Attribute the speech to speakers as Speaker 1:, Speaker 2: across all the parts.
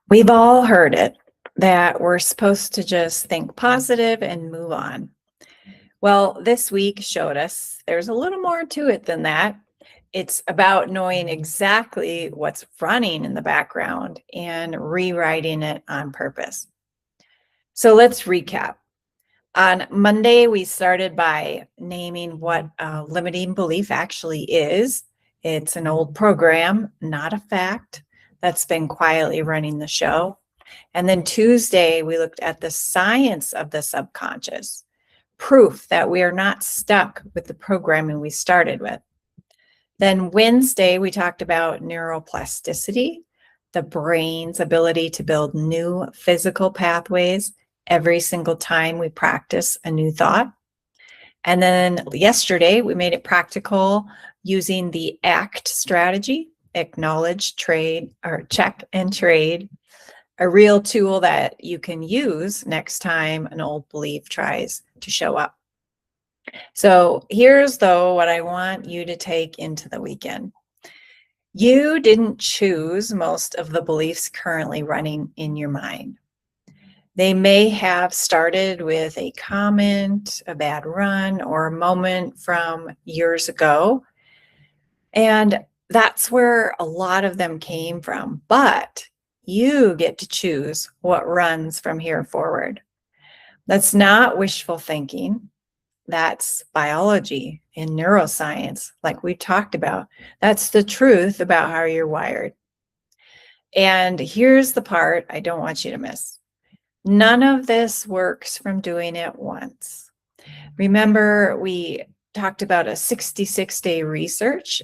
Speaker 1: We've all heard it that we're supposed to just think positive and move on. Well, this week showed us there's a little more to it than that. It's about knowing exactly what's running in the background and rewriting it on purpose. So let's recap. On Monday, we started by naming what a limiting belief actually is. It's an old program, not a fact, that's been quietly running the show. And then Tuesday, we looked at the science of the subconscious, proof that we are not stuck with the programming we started with. Then Wednesday, we talked about neuroplasticity, the brain's ability to build new physical pathways every single time we practice a new thought. And then yesterday, we made it practical using the ACT strategy, acknowledge, trade, or check and trade, a real tool that you can use next time an old belief tries to show up. So here's, though, what I want you to take into the weekend. You didn't choose most of the beliefs currently running in your mind. They may have started with a comment, a bad run, or a moment from years ago. And that's where a lot of them came from. But you get to choose what runs from here forward. That's not wishful thinking. That's biology and neuroscience, like we talked about. That's the truth about how you're wired. And here's the part I don't want you to miss. None of this works from doing it once. Remember, we talked about a 66-day research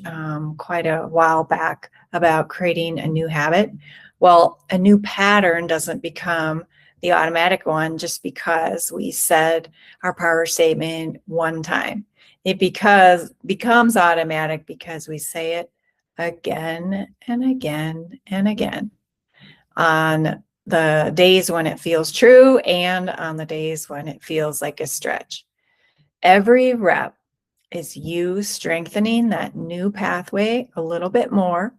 Speaker 1: quite a while back about creating a new habit. Well, a new pattern doesn't become the automatic one just because we said our power statement one time. It becomes automatic because we say it again and again and again on the days when it feels true and on the days when it feels like a stretch. Every rep is you strengthening that new pathway a little bit more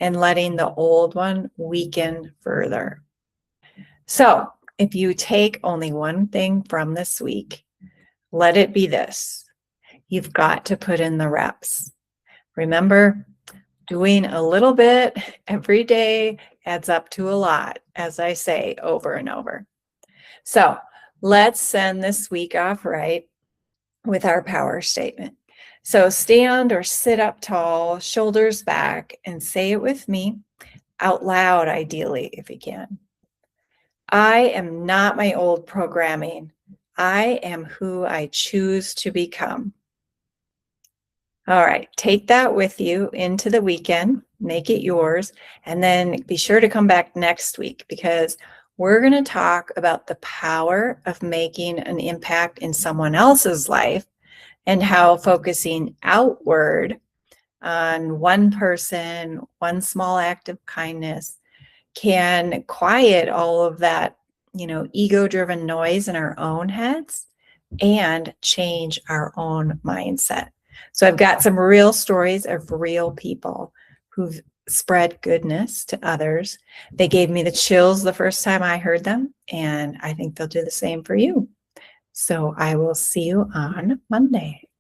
Speaker 1: and letting the old one weaken further. So if you take only one thing from this week, let it be this. You've got to put in the reps. Remember, doing a little bit every day adds up to a lot, as I say over and over. So let's send this week off right with our power statement. So stand or sit up tall, shoulders back, and say it with me out loud, ideally, if you can. I am not my old programming. I am who I choose to become. All right, take that with you into the weekend, make it yours, and then be sure to come back next week because we're going to talk about the power of making an impact in someone else's life and how focusing outward on one person, one small act of kindness can quiet all of that, ego-driven noise in our own heads and change our own mindset. So I've got some real stories of real people who've spread goodness to others. They gave me the chills the first time I heard them, and I think they'll do the same for you. So I will see you on Monday.